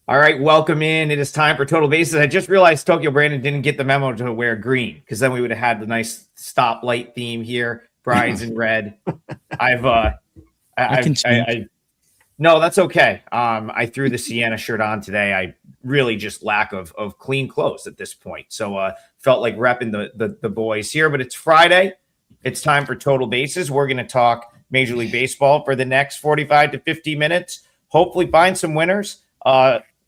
All right, welcome in. It is time for Total Bases. I just realized Tokyo Brandon didn't get the memo to wear green because then we would have had the nice stoplight theme here. Brian's in red. No, that's okay. I threw the Sienna shirt on today. I really just lack of clean clothes at this point. So felt like repping the boys here, but it's Friday. It's time for Total Bases. We're going to talk Major League Baseball for the next 45 to 50 minutes. Hopefully find some winners.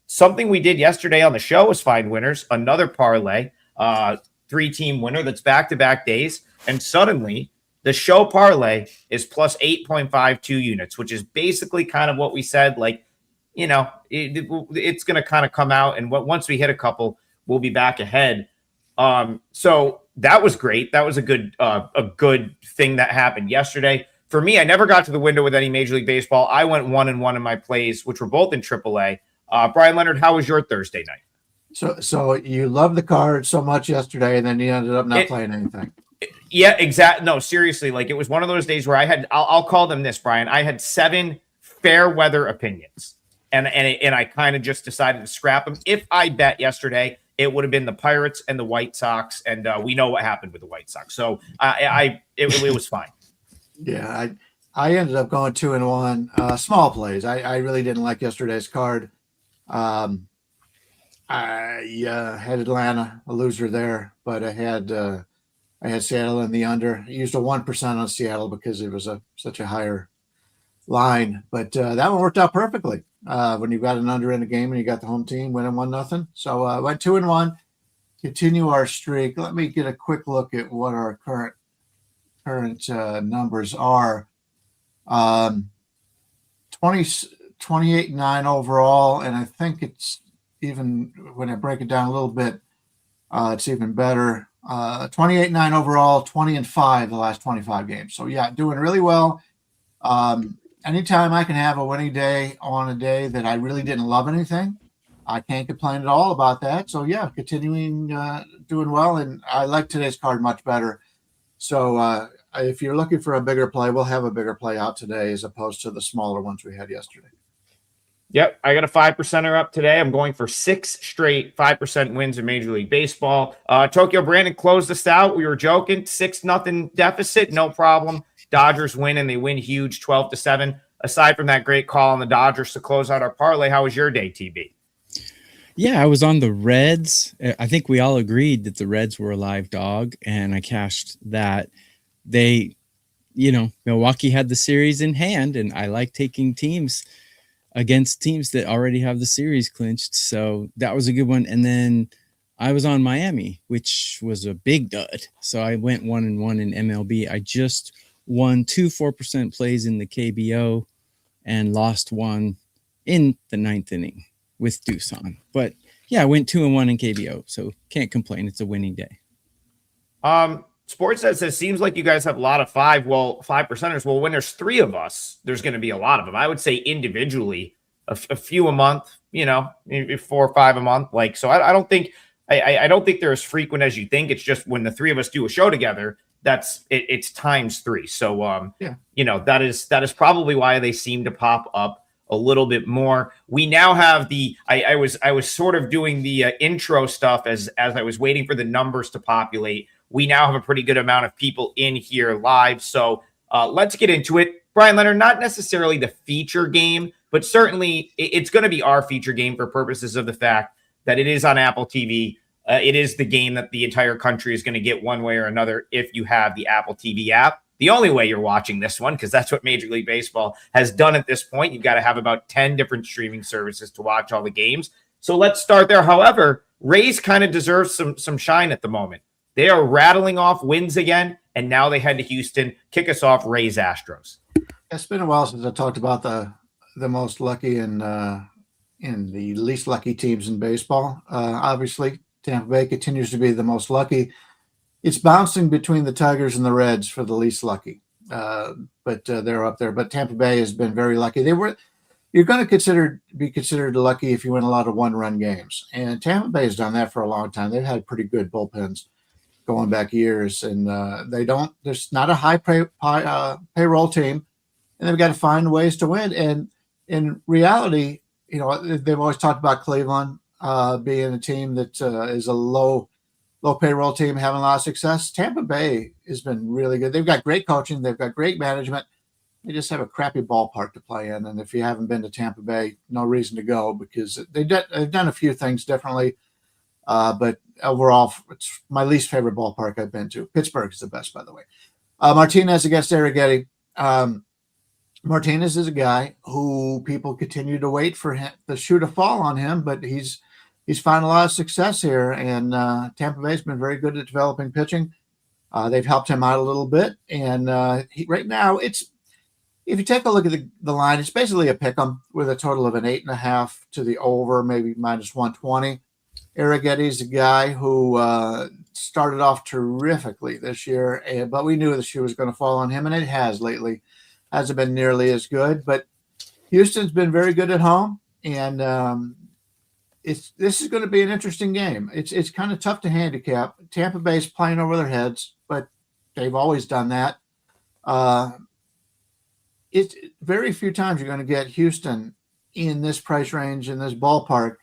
Something we did yesterday on the show was find winners. Another parlay, 3-team winner that's back-to-back days. And suddenly the show parlay is plus 8.52 units, which is basically kind of what we said. Like, it's going to kind of come out. And once we hit a couple, we'll be back ahead. So that was great. That was a good thing that happened yesterday. For me, I never got to the window with any Major League Baseball. I went 1-1 in my plays, which were both in AAA. Bryan Leonard, how was your Thursday night? So you loved the card so much yesterday, and then you ended up not playing anything. Yeah, exactly. No, seriously, like it was one of those days where I'll call them this, Brian. I had 7 fair weather opinions, and I kind of just decided to scrap them. If I bet yesterday, it would have been the Pirates and the White Sox, and we know what happened with the White Sox. So it was fine. Yeah, I ended up going 2-1. Small plays. I really didn't like yesterday's card. I had Atlanta, a loser there, but I had Seattle in the under. I used a 1% on Seattle because it was such a higher line, but that one worked out perfectly. When you've got an under in a game and you got the home team winning 1-0. So I went 2-1, continue our streak. Let me get a quick look at what our current numbers are. 28-9 overall, and I think it's even when I break it down a little bit, it's even better. 28-9 overall, 20-5 the last 25 games. So yeah, doing really well. Anytime I can have a winning day on a day that I really didn't love anything, I can't complain at all about that. So yeah, continuing doing well, and I like today's card much better. So if you're looking for a bigger play, we'll have a bigger play out today as opposed to the smaller ones we had yesterday. Yep, I got a 5%er up today. I'm going for 6 straight 5% wins in Major League Baseball. Tokyo Brandon closed us out. We were joking, 6-0 deficit, no problem. Dodgers win, and they win huge, 12-7. Aside from that great call on the Dodgers to close out our parlay, how was your day, TB? Yeah, I was on the Reds. I think we all agreed that the Reds were a live dog, and I cashed that. Milwaukee had the series in hand, and I like taking teams against teams that already have the series clinched. So that was a good one. And then I was on Miami, which was a big dud. So I went 1-1 in MLB. I just won 2 4% plays in the KBO and lost one in the 9th inning with Deuce on. But yeah, I went 2-1 in KBO. So can't complain. It's a winning day. Sports says it seems like you guys have a lot of 5%ers. Well, when there's 3 of us, there's going to be a lot of them. I would say individually, a few a month, maybe 4 or 5 a month. Like, so I don't think they're as frequent as you think. It's just when the 3 of us do a show together, it's times 3. So, that is probably why they seem to pop up a little bit more. We now have I was sort of doing the intro stuff as I was waiting for the numbers to populate. We now have a pretty good amount of people in here live. So let's get into it. Bryan Leonard, not necessarily the feature game, but certainly it's going to be our feature game for purposes of the fact that it is on Apple TV. It is the game that the entire country is going to get one way or another if you have the Apple TV app. The only way you're watching this one, because that's what Major League Baseball has done at this point. You've got to have about 10 different streaming services to watch all the games. So let's start there. However, Rays kind of deserve some shine at the moment. They are rattling off wins again, and now they head to Houston. Kick us off, Rays Astros. It's been a while since I talked about the most lucky and the least lucky teams in baseball. Obviously, Tampa Bay continues to be the most lucky. It's bouncing between the Tigers and the Reds for the least lucky, but they're up there. But Tampa Bay has been very lucky. You're going to be considered lucky if you win a lot of one-run games, and Tampa Bay has done that for a long time. They've had pretty good bullpens going back years, and there's not a high payroll team, and they've got to find ways to win. And in reality, they've always talked about Cleveland being a team that is a low payroll team having a lot of success. Tampa Bay has been really good. They've got great coaching. They've got great management. They just have a crappy ballpark to play in. And if you haven't been to Tampa Bay, no reason to go because they've done a few things differently. But overall, it's my least favorite ballpark I've been to. Pittsburgh is the best, by the way. Martinez against Arrighetti. Martinez is a guy who people continue to wait for him, the shoe to fall on him, but he's found a lot of success here. And Tampa Bay's been very good at developing pitching. They've helped him out a little bit. And right now, if you take a look at the line, it's basically a pick 'em with a total of an 8.5 to the over, maybe minus 120. Arrighetti's a guy who started off terrifically this year, but we knew the shoe was going to fall on him, and it has lately. Hasn't been nearly as good, but Houston's been very good at home, and this is going to be an interesting game. It's kind of tough to handicap. Tampa Bay's playing over their heads, but they've always done that. It's very few times you're going to get Houston in this price range, in this ballpark.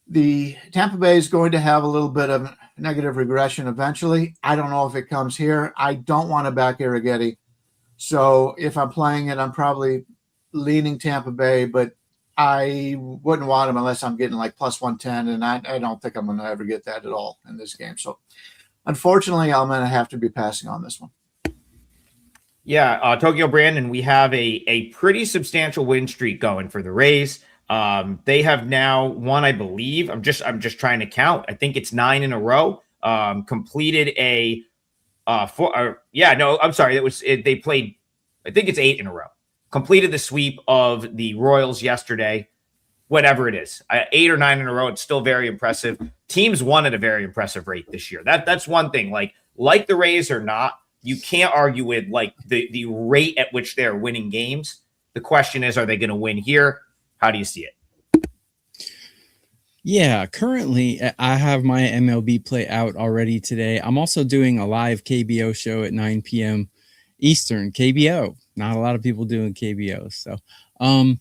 The Tampa Bay is going to have a little bit of negative regression eventually. I don't know if it comes here. I don't want to back Arrighetti. So if I'm playing it, I'm probably leaning Tampa Bay, but I wouldn't want him unless I'm getting like plus 110, and I don't think I'm going to ever get that at all in this game. So unfortunately, I'm going to have to be passing on this one. Yeah, Tokyo Brandon, we have a pretty substantial win streak going for the Rays. They have now won, I believe. I'm just trying to count. I think it's 9 in a row. Completed a I'm sorry. They played, I think it's 8 in a row. Completed the sweep of the Royals yesterday. Whatever it is, 8 or 9 in a row. It's still very impressive. Teams won at a very impressive rate this year. That's one thing. Like the Rays or not, you can't argue with like the rate at which they're winning games. The question is, are they going to win here? How do you see it? Yeah, currently I have my MLB play out already today. I'm also doing a live KBO show at 9 p.m. Eastern. KBO. Not a lot of people doing KBO. So, the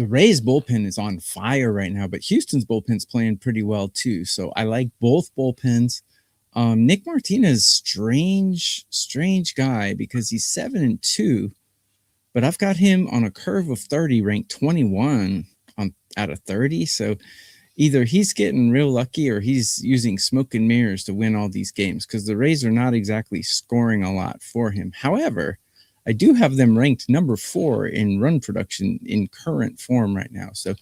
Rays bullpen is on fire right now, but Houston's bullpen's playing pretty well too. So I like both bullpens. Nick Martinez, strange guy because he's 7-2, but I've got him on a curve of 30, ranked 21 out of 30. So either he's getting real lucky or he's using smoke and mirrors to win all these games because the Rays are not exactly scoring a lot for him. However, I do have them ranked number 4 in run production in current form right now. So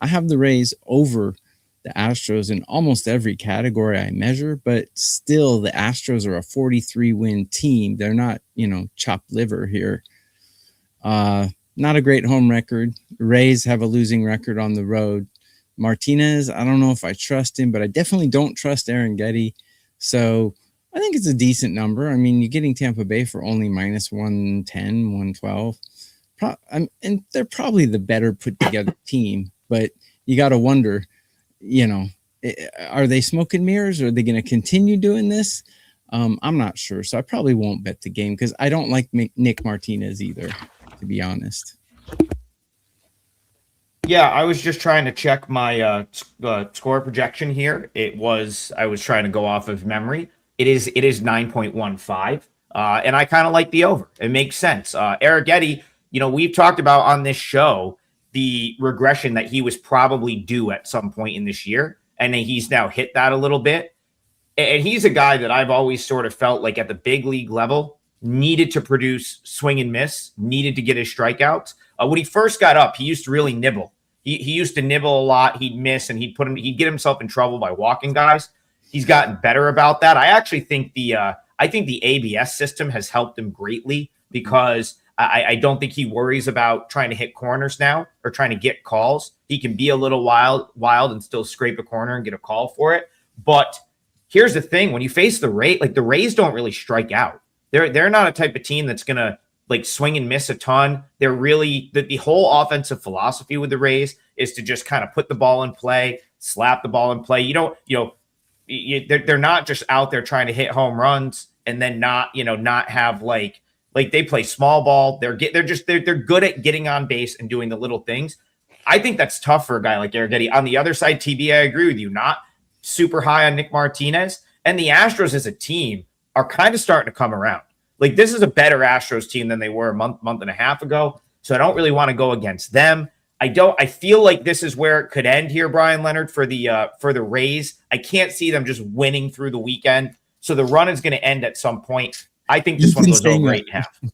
I have the Rays over the Astros in almost every category I measure, but still the Astros are a 43-win team. They're not, chopped liver here. Not a great home record. Rays have a losing record on the road. Martinez, I don't know if I trust him, but I definitely don't trust Arrighetti. So I think it's a decent number. I mean, you're getting Tampa Bay for only minus 110, 112. And they're probably the better put together team, but you got to wonder, are they smoke and mirrors? Or are they going to continue doing this? I'm not sure. So I probably won't bet the game because I don't like Nick Martinez either, to be honest. Yeah, I was just trying to check my score projection here. I was trying to go off of memory. It is 9.15, and I kind of like the over. It makes sense. Arrighetti, we've talked about on this show the regression that he was probably due at some point in this year, and then he's now hit that a little bit. And he's a guy that I've always sort of felt like at the big league level needed to produce swing and miss, needed to get his strikeouts. When he first got up, he used to really nibble. He used to nibble a lot. He'd miss, and he'd get himself in trouble by walking guys. He's gotten better about that. I actually think the ABS system has helped him greatly because I don't think he worries about trying to hit corners now or trying to get calls. He can be a little wild and still scrape a corner and get a call for it. But here's the thing: when you face the Rays don't really strike out. They're not a type of team that's gonna swing and miss a ton. They're really the whole offensive philosophy with the Rays is to just kind of put the ball in play, slap the ball in play. They're not just out there trying to hit home runs and then not have Like they play small ball. They're good at getting on base and doing the little things. I think that's tough for a guy like Arrighetti. On the other side, TB, I agree with you. Not super high on Nick Martinez. And the Astros as a team are kind of starting to come around. Like this is a better Astros team than they were a month and a half ago. So I don't really want to go against them. I feel like this is where it could end here, Bryan Leonard, for the Rays. I can't see them just winning through the weekend. So the run is going to end at some point. I think this one goes over 8.5.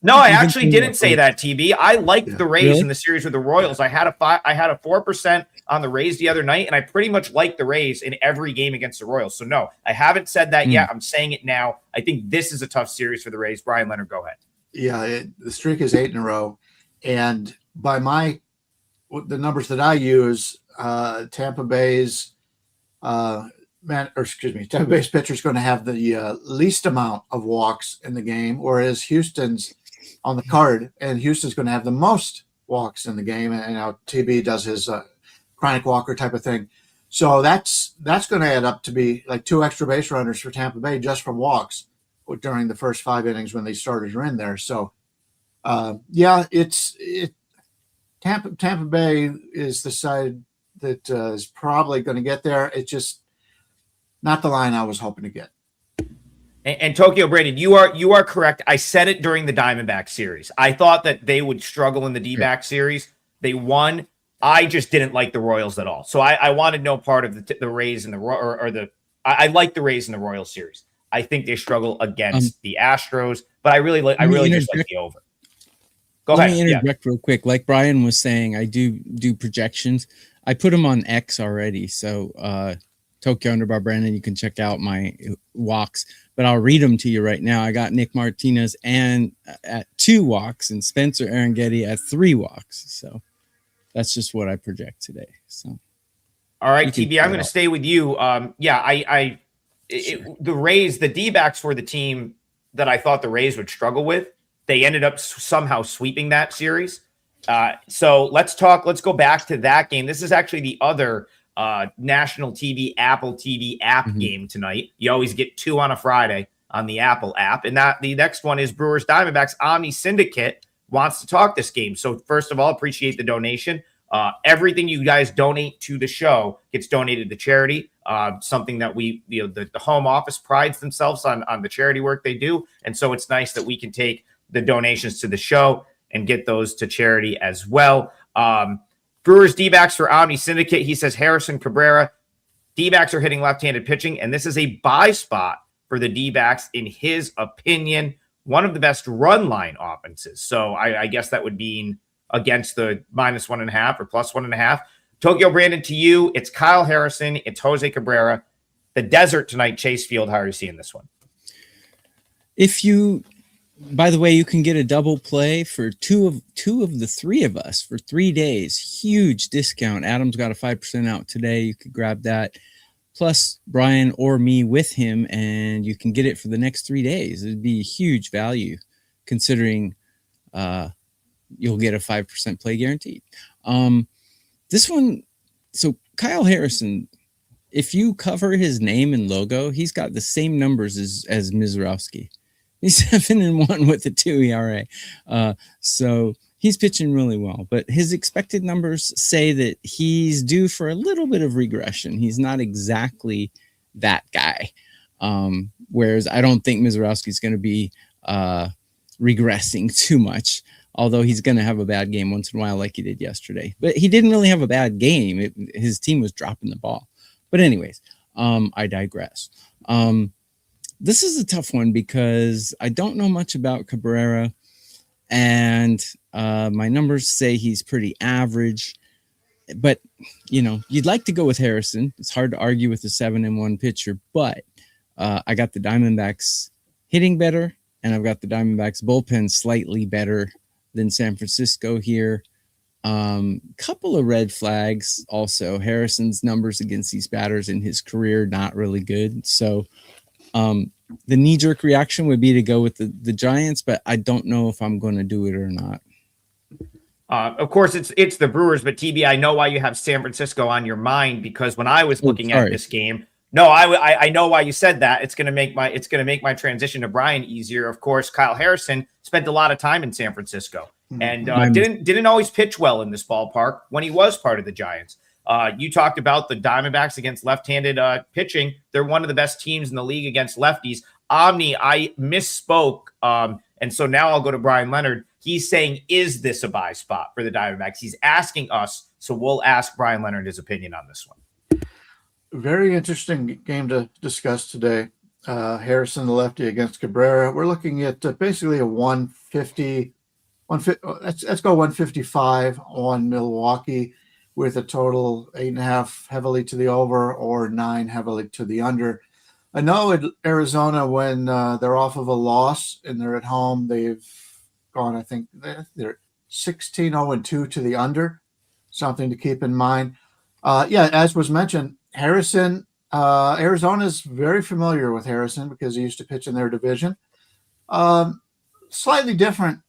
No, I actually didn't say that, TB. I liked the Rays in the series with the Royals. I had a 4% on the Rays the other night, and I pretty much liked the Rays in every game against the Royals. So no, I haven't said that yet. I'm saying it now. I think this is a tough series for the Rays. Bryan Leonard, go ahead. Yeah, the streak is 8 in a row, and by the numbers that I use, Tampa Bay's Tampa Bay's pitcher is going to have the least amount of walks in the game, whereas Houston's on the card, and Houston's going to have the most walks in the game. And now TB does his chronic walker type of thing, so that's going to add up to be like 2 extra base runners for Tampa Bay just from walks during the first 5 innings when these starters are in there. So, Tampa Bay is the side that is probably going to get there. It's just not the line I was hoping to get. And Tokyo Brandon, you are correct. I said it during the Diamondback series. I thought that they would struggle in the D-back series. They won. I just didn't like the Royals at all. So I wanted no part of the Rays and I like the Rays in the Royals series. I think they struggle against the Astros, but I really just like the over. Go ahead. Let me interject real quick. Like Bryan was saying, I do projections. I put them on X already. So Tokyo Underbar Brandon, you can check out my walks, but I'll read them to you right now. I got Nick Martinez and at 2 walks and Spencer Arrighetti at 3 walks. So that's just what I project today. So, all right, TB, I'm going to stay with you. The Rays, the D-backs were the team that I thought the Rays would struggle with. They ended up somehow sweeping that series. So let's go back to that game. This is actually the other national TV, Apple TV app game tonight. You always get 2 on a Friday on the Apple app. And the next one is Brewers Diamondbacks. Omni Syndicate wants to talk this game. So first of all, appreciate the donation. Everything you guys donate to the show gets donated to charity. Something that the home office prides themselves on the charity work they do. And so it's nice that we can take the donations to the show and get those to charity as well. Brewers D-backs for Omni Syndicate. He says Harrison Cabrera. D-backs are hitting left-handed pitching, and this is a buy spot for the D-backs, in his opinion, one of the best run line offenses. So I guess that would mean against the -1.5 or +1.5. Tokyo Brandon, to you, it's Kyle Harrison, it's Jose Cabrera. The desert tonight, Chase Field. How are you seeing this one? By the way, you can get a double play for two of the 3 of us for 3 days. Huge discount. Adam's got a 5% out today. You could grab that. Plus Bryan or me with him, and you can get it for the next 3 days. It'd be a huge value considering you'll get a 5% play guaranteed. This one, so Kyle Harrison, if you cover his name and logo, he's got the same numbers as Mizrowski. He's 7-1 with a 2 ERA. So he's pitching really well, but his expected numbers say that he's due for a little bit of regression. He's not exactly that guy. Whereas I don't think Mizrowski's going to be regressing too much, although he's going to have a bad game once in a while like he did yesterday. But he didn't really have a bad game. His team was dropping the ball. But anyways, I digress. This is a tough one because I don't know much about Cabrera, and my numbers say he's pretty average. But, you'd like to go with Harrison. It's hard to argue with a 7-1 pitcher, but I got the Diamondbacks hitting better, and I've got the Diamondbacks bullpen slightly better than San Francisco here. Couple of red flags also. Harrison's numbers against these batters in his career, not really good. So the knee-jerk reaction would be to go with the Giants, but I don't know if I'm going to do it or not. Of course, it's the Brewers, but TB, I know why you have San Francisco on your mind, because when I was looking at this game, No, I know why you said that. It's gonna make my transition to Bryan easier. Of course, Kyle Harrison spent a lot of time in San Francisco and didn't always pitch well in this ballpark when he was part of the Giants. You talked about the Diamondbacks against left-handed pitching. They're one of the best teams in the league against lefties. Omni, I misspoke, and so now I'll go to Brian Leonard. He's saying, is this a buy spot for the Diamondbacks? He's asking us, so we'll ask Brian Leonard his opinion on this one. Very interesting game to discuss today. Harrison, the lefty, against Cabrera. We're looking at basically a 150. Let's go 155 on Milwaukee, with a total 8.5 heavily to the over or 9 heavily to the under. I know in Arizona, when they're off of a loss and they're at home, they've gone, I think they're 16-0-2 to the under. Something to keep in mind. As was mentioned, Harrison, Arizona's very familiar with Harrison because he used to pitch in their division. Slightly different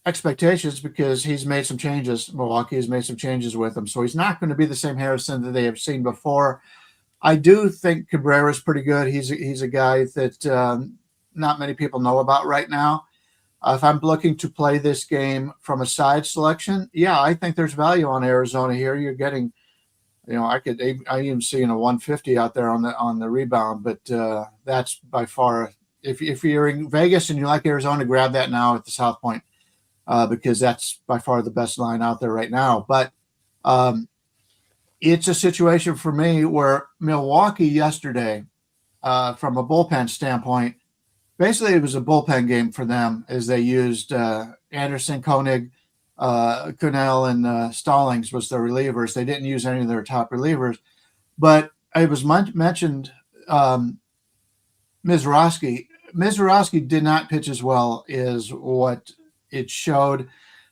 expectations because he's made some changes. Milwaukee has made some changes with him. So he's not going to be the same Harrison that they have seen before. I do think Cabrera's pretty good. He's a guy that not many people know about right now. If I'm looking to play this game from a side selection, I think there's value on Arizona here. You're getting, I even seeing a 150 out there on the rebound, but that's by far, if you're in Vegas and you like Arizona, grab that now at the South Point because that's by far the best line out there right now. But it's a situation for me where Milwaukee yesterday, from a bullpen standpoint, basically it was a bullpen game for them as they used Anderson, Koenig, Kunnell, and Stallings was their relievers. They didn't use any of their top relievers. But it was mentioned Mizrachi. Mizrachi did not pitch as well as what it showed.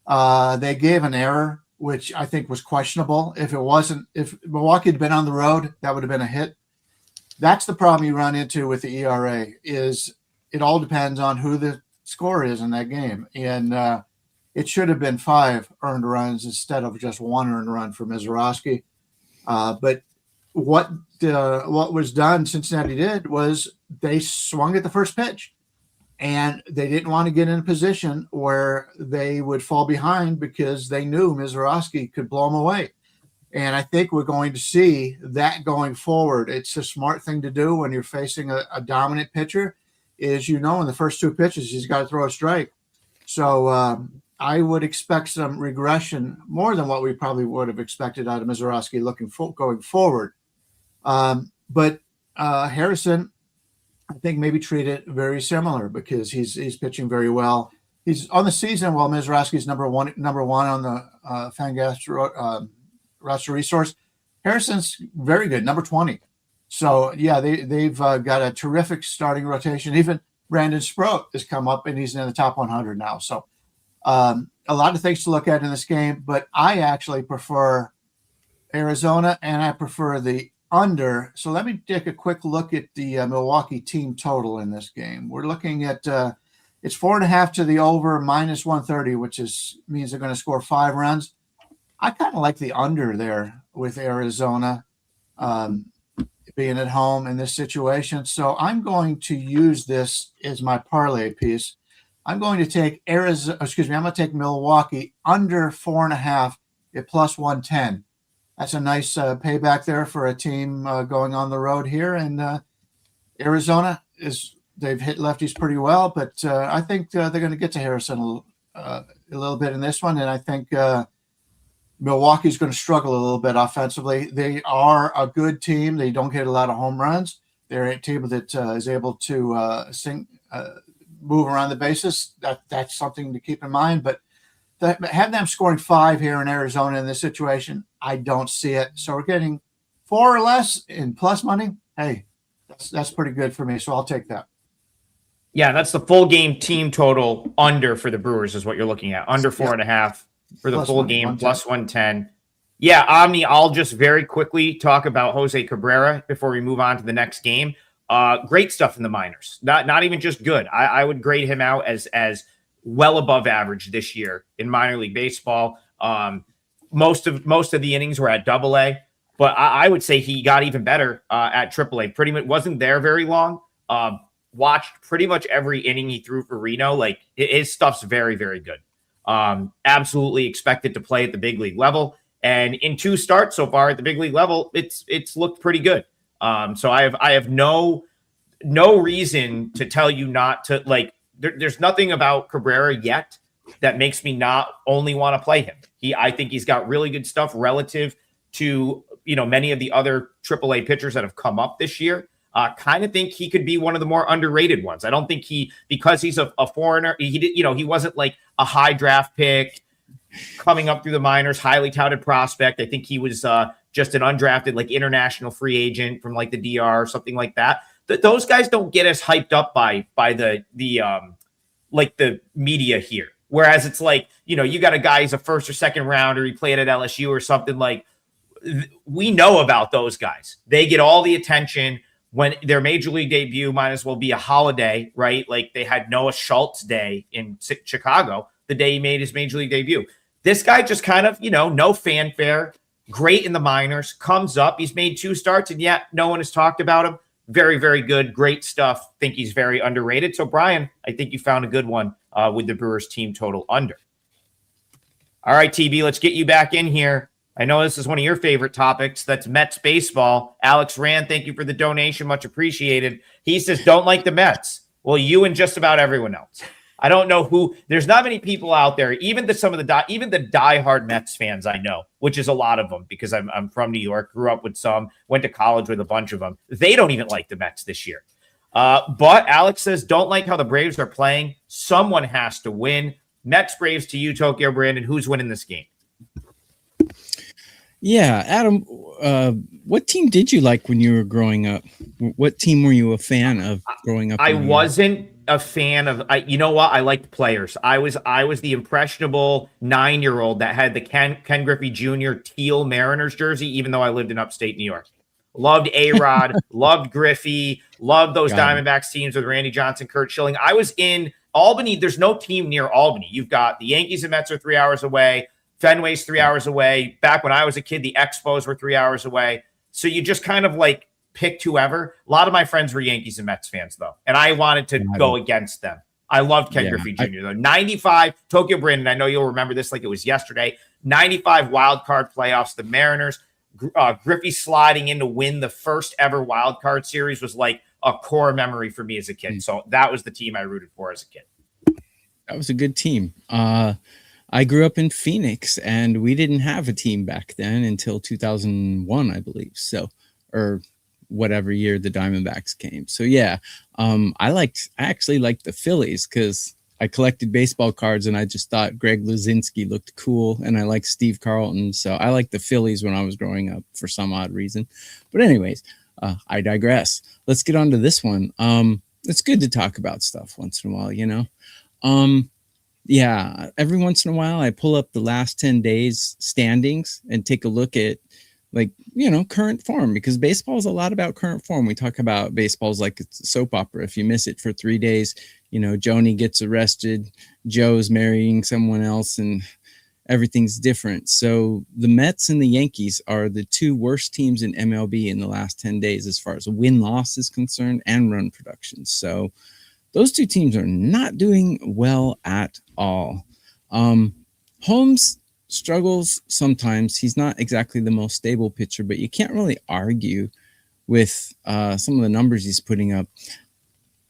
They gave an error, which I think was questionable. If Milwaukee had been on the road, that would have been a hit. That's the problem you run into with the ERA is it all depends on who the score is in that game. And it should have been 5 earned runs instead of just 1 earned run for Mizrachi. But what was done, Cincinnati did, was they swung at the first pitch. And they didn't want to get in a position where they would fall behind because they knew Mizrachi could blow them away. And I think we're going to see that going forward. It's a smart thing to do when you're facing a dominant pitcher is, in the first 2 pitches, he's got to throw a strike. So I would expect some regression, more than what we probably would have expected out of Mizrachi going forward. But Harrison, I think maybe treat it very similar because he's pitching very well. He's on the season while Mizrachi's number one on the Fangraphs roster resource. Harrison's very good, number 20. So they've got a terrific starting rotation. Even Brandon Sproat has come up and he's in the top 100 now. So a lot of things to look at in this game, but I actually prefer Arizona and I prefer the under. So let me take a quick look at the Milwaukee team total in this game. We're looking at it's 4.5 to the over, minus 130, which means they're going to score 5 runs. I kind of like the under there with Arizona being at home in this situation. So I'm going to use this as my parlay piece. I'm going to take I'm going to take Milwaukee under 4.5 at plus 110. That's a nice payback there for a team going on the road here. And Arizona they've hit lefties pretty well, but I think they're going to get to Harrison a little bit in this one. And I think Milwaukee's going to struggle a little bit offensively. They are a good team. They don't get a lot of home runs. They're a team that is able to move around the bases. That's something to keep in mind. But have them scoring 5 here in Arizona in this situation, I don't see it. So we're getting 4 or less in plus money. Hey, that's pretty good for me. So I'll take that. Yeah, that's the full game team total under for the Brewers is what you're looking at. Under 4.5 for the full game, plus 110. Yeah, Omni, I'll just very quickly talk about Jose Cabrera before we move on to the next game. Great stuff in the minors. Not even just good. I would grade him out as well above average this year in minor league baseball. Most of the innings were at Double-A. but I would say he got even better at AAA. Pretty much wasn't there very long. Watched pretty much every inning he threw for Reno. Like his stuff's very, very good. Absolutely expected to play at the big league level. And in 2 starts so far at the big league level, it's looked pretty good. So I have no reason to tell you not to like. There's nothing about Cabrera yet that makes me not only want to play him. I think he's got really good stuff relative to many of the other AAA pitchers that have come up this year. Kind of think he could be one of the more underrated ones. I don't think because he's a foreigner, he wasn't like a high draft pick coming up through the minors, highly touted prospect. I think he was just an undrafted like international free agent from like the DR or something like that. Those guys don't get as hyped up by the like the media here. Whereas it's like, you got a guy who's a first or second rounder, he played at LSU or something. Like we know about those guys. They get all the attention. When their major league debut might as well be a holiday, right? Like they had Noah Schultz Day in Chicago the day he made his major league debut. This guy just kind of, no fanfare, great in the minors, comes up. He's made 2 starts, and yet no one has talked about him. Very, very good, great stuff. Think he's very underrated. So, Brian, I think you found a good one with the Brewers team total under. All right, TB, let's get you back in here. I know this is one of your favorite topics. That's Mets baseball. Alex Rand, thank you for the donation. Much appreciated. He says, don't like the Mets. Well, you and just about everyone else. I don't know who. There's not many people out there, even the diehard Mets fans I know, which is a lot of them because I'm from New York, grew up with some, went to college with a bunch of them. They don't even like the Mets this year. But Alex says, don't like how the Braves are playing. Someone has to win. Mets, Braves to you, Tokyo Brandon. Who's winning this game? Yeah, Adam, what team did you like when you were growing up? What team were you a fan of growing up? I wasn't a fan of. You know what? I liked players. I was the impressionable 9-year-old that had the Ken Griffey Jr. teal Mariners jersey, even though I lived in upstate New York. Loved A-Rod, loved Griffey, loved those Diamondbacks teams with Randy Johnson, Kurt Schilling. I was in Albany. There's no team near Albany. You've got the Yankees and Mets are 3 hours away. Fenway's 3 hours away. Back when I was a kid, the Expos were 3 hours away. So you just kind of like picked whoever. A lot of my friends were Yankees and Mets fans, though, and I wanted to go against them. I loved Ken Griffey Jr., though. 95, Tokyo Brandon, I know you'll remember this like it was yesterday. 95 wild card playoffs, the Mariners. Griffey sliding in to win the first ever wild card series was like a core memory for me as a kid. So that was the team I rooted for as a kid. That was a good team. I grew up in Phoenix, and we didn't have a team back then until 2001, I believe. So, or whatever year the Diamondbacks came. So yeah, I actually liked the Phillies because I collected baseball cards, and I just thought Greg Luzinski looked cool, and I liked Steve Carlton. So I liked the Phillies when I was growing up for some odd reason. But anyways, I digress. Let's get on to this one. It's good to talk about stuff once in a while, Yeah, every once in a while I pull up the last 10 days standings and take a look at current form, because baseball is a lot about current form. We talk about baseball's like it's a soap opera. If you miss it for 3 days, Joni gets arrested, Joe's marrying someone else, and everything's different. So the Mets and the Yankees are the 2 worst teams in MLB in the last 10 days as far as win-loss is concerned and run production. So those 2 teams are not doing well at all. Holmes struggles sometimes. He's not exactly the most stable pitcher, but you can't really argue with some of the numbers he's putting up.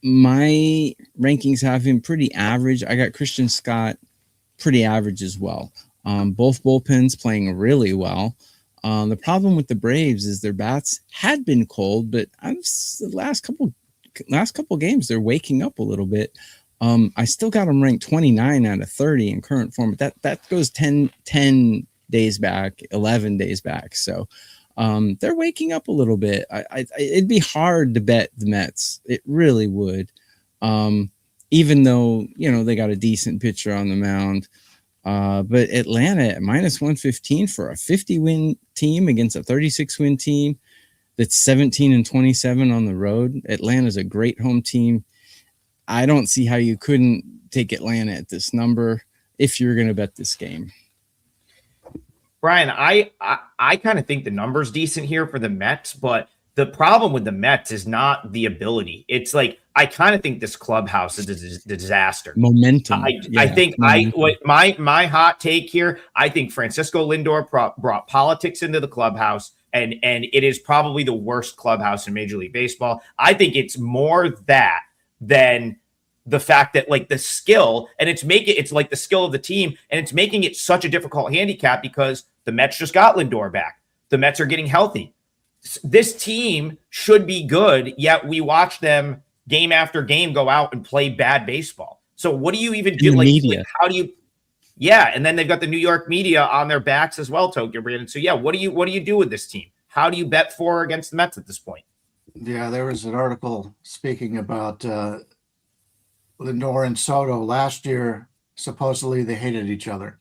My rankings have him pretty average. I got Christian Scott pretty average as well. Both bullpens playing really well. The problem with the Braves is their bats had been cold, but the last couple games, they're waking up a little bit. I still got them ranked 29 out of 30 in current form, but that goes 10 days back, 11 days back. So they're waking up a little bit. It'd be hard to bet the Mets. It really would. Even though, they got a decent pitcher on the mound. But Atlanta at minus 115 for a 50-win team against a 36-win team that's 17-27 on the road. Atlanta's a great home team. I don't see how you couldn't take Atlanta at this number if you're going to bet this game. Brian, I kind of think the number's decent here for the Mets, but the problem with the Mets is not the ability. It's like I kind of think this clubhouse is a disaster. Momentum. I think my hot take here. I think Francisco Lindor brought politics into the clubhouse, and it is probably the worst clubhouse in Major League Baseball. I think it's more that than the fact that like the skill, and it's like the skill of the team, and it's making it such a difficult handicap because the Mets just got Lindor back. The Mets are getting healthy. This team should be good, yet we watch them game after game go out and play bad baseball. So what do you even do? Like how do you? Yeah, and then they've got the New York media on their backs as well, Tokyo Brandon. So yeah, what do you do with this team? How do you bet for or against the Mets at this point? Yeah, there was an article speaking about Lindor and Soto last year. Supposedly they hated each other.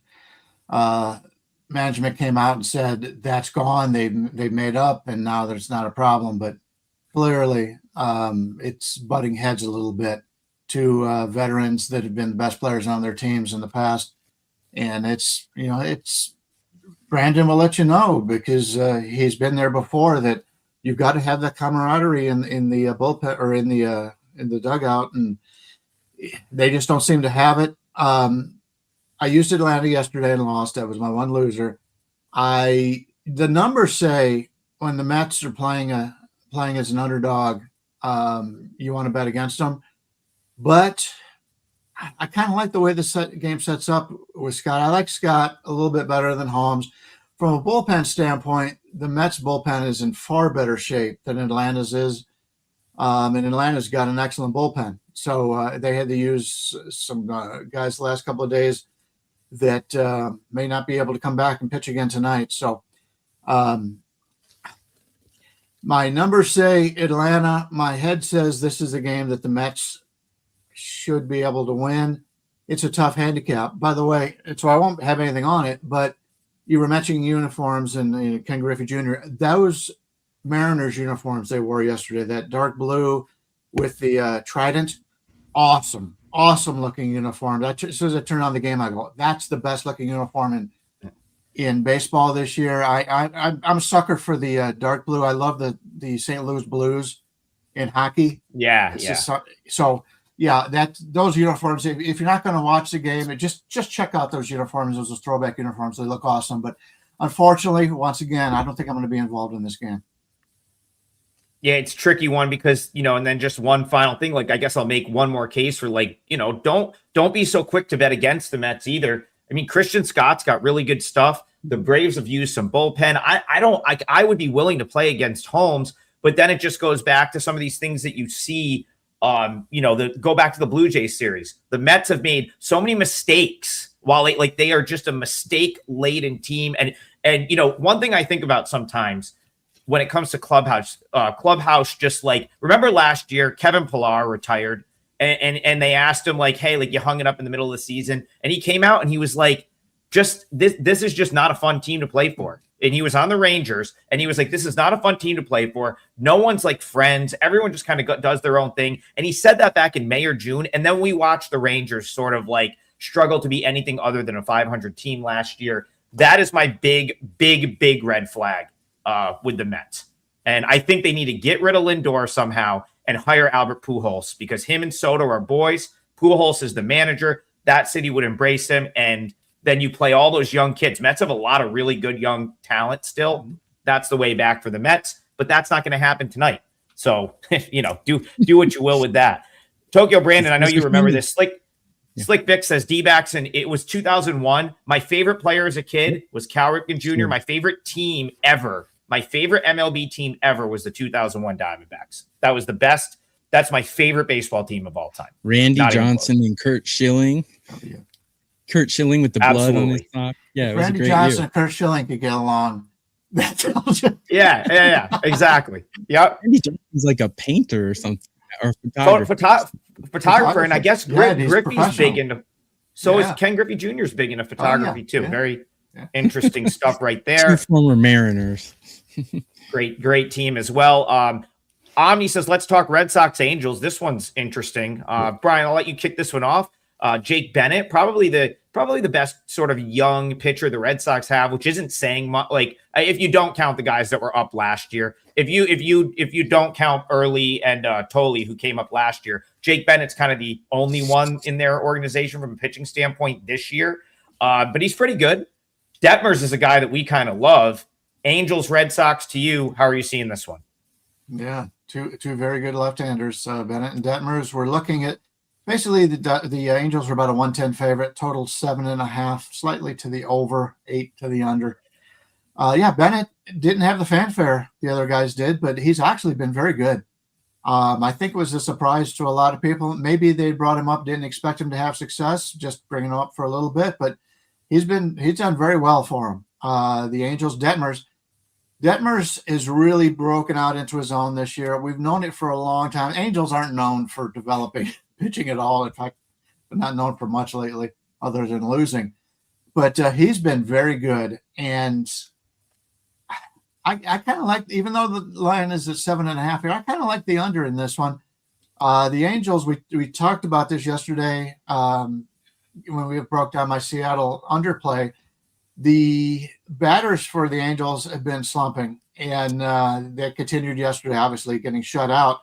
Management came out and said that's gone. They've made up, and now there's not a problem. But clearly, it's butting heads a little bit to veterans that have been the best players on their teams in the past. And it's Brandon will let you know because he's been there before that you've got to have that camaraderie in the bullpen or in the dugout, and they just don't seem to have it. I used Atlanta yesterday and lost. That was my one loser. The numbers say when the Mets are playing as an underdog, you want to bet against them. But I kind of like the way the game sets up with Scott. I like Scott a little bit better than Holmes. From a bullpen standpoint, the Mets bullpen is in far better shape than Atlanta's is. And Atlanta's got an excellent bullpen. So they had to use some guys the last couple of days that may not be able to come back and pitch again tonight. So my numbers say Atlanta. My head says this is a game that the Mets should be able to win. It's a tough handicap. By the way, so I won't have anything on it, but you were mentioning uniforms and Ken Griffey Jr. Those Mariners uniforms they wore yesterday, that dark blue with the trident, awesome looking uniform. As soon as I turn on the game, I go, that's the best looking uniform in baseball this year. I'm a sucker for the dark blue. I love the St. Louis Blues in hockey. Yeah. Those uniforms. If you're not going to watch the game, just check out those uniforms. Those throwback uniforms. They look awesome. But unfortunately, once again, I don't think I'm going to be involved in this game. Yeah, it's a tricky one because, and then just one final thing, like I guess I'll make one more case for don't be so quick to bet against the Mets either. I mean, Christian Scott's got really good stuff. The Braves have used some bullpen. I would be willing to play against Holmes, but then it just goes back to some of these things that you see. Go back to the Blue Jays series. The Mets have made so many mistakes while they are just a mistake-laden team. And one thing I think about sometimes when it comes to clubhouse just remember last year Kevin Pillar retired and they asked him hey, you hung it up in the middle of the season, and he came out and he was like, just this is just not a fun team to play for. And he was on the Rangers and he was like, this is not a fun team to play for. No one's friends. Everyone just kind of does their own thing. And he said that back in May or June. And then we watched the Rangers sort of struggle to be anything other than a 500 team last year. That is my big red flag with the Mets. And I think they need to get rid of Lindor somehow and hire Albert Pujols because him and Soto are boys. Pujols is the manager. That city would embrace him. And then you play all those young kids. Mets have a lot of really good young talent still. That's the way back for the Mets, but that's not going to happen tonight. So, do what you will with that. Tokyo Brandon, I know you remember this. Slick Vic says D-backs, and it was 2001. My favorite player as a kid was Cal Ripken Jr. My favorite team ever, my favorite MLB team ever was the 2001 Diamondbacks. That was the best. That's my favorite baseball team of all time. Randy Johnson and Kurt Schilling. Oh, yeah. Kurt Schilling with the blood on his top. Yeah, it was Randy a great Johnson year. and Kurt Schilling could get along. Yeah, exactly. Yep. Randy Johnson's like a painter or something, or photographer, and I guess Griffey's big into. So is Ken Griffey Jr. is big into photography too. Yeah. Very interesting stuff right there. Two former Mariners. Great team as well. Omni says, let's talk Red Sox Angels. This one's interesting. Brian, I'll let you kick this one off. Jake Bennett, probably the probably the best sort of young pitcher the Red Sox have, which isn't saying much. Like if you don't count the guys that were up last year, if you don't count Early and Tolley, who came up last year, Jake Bennett's kind of the only one in their organization from a pitching standpoint this year. But he's pretty good. Detmers is a guy that we kind of love. Angels, Red Sox to you. How are you seeing this one? Yeah, two very good left-handers, Bennett and Detmers. We're looking at basically the Angels are about a 110 favorite, total 7.5, slightly to the over, 8 to the under. Bennett didn't have the fanfare the other guys did, but he's actually been very good. I think it was a surprise to a lot of people. Maybe they brought him up, didn't expect him to have success, just bringing him up for a little bit, but he's done very well for him. The Angels, Detmers is really broken out into his own this year. We've known it for a long time. Angels aren't known for developing pitching at all. In fact, they're not known for much lately other than losing. But he's been very good. And I kind of like, even though the line is at 7.5 here, I kind of like the under in this one. The Angels, we talked about this yesterday when we broke down my Seattle underplay. The batters for the Angels have been slumping, and they continued yesterday, obviously getting shut out.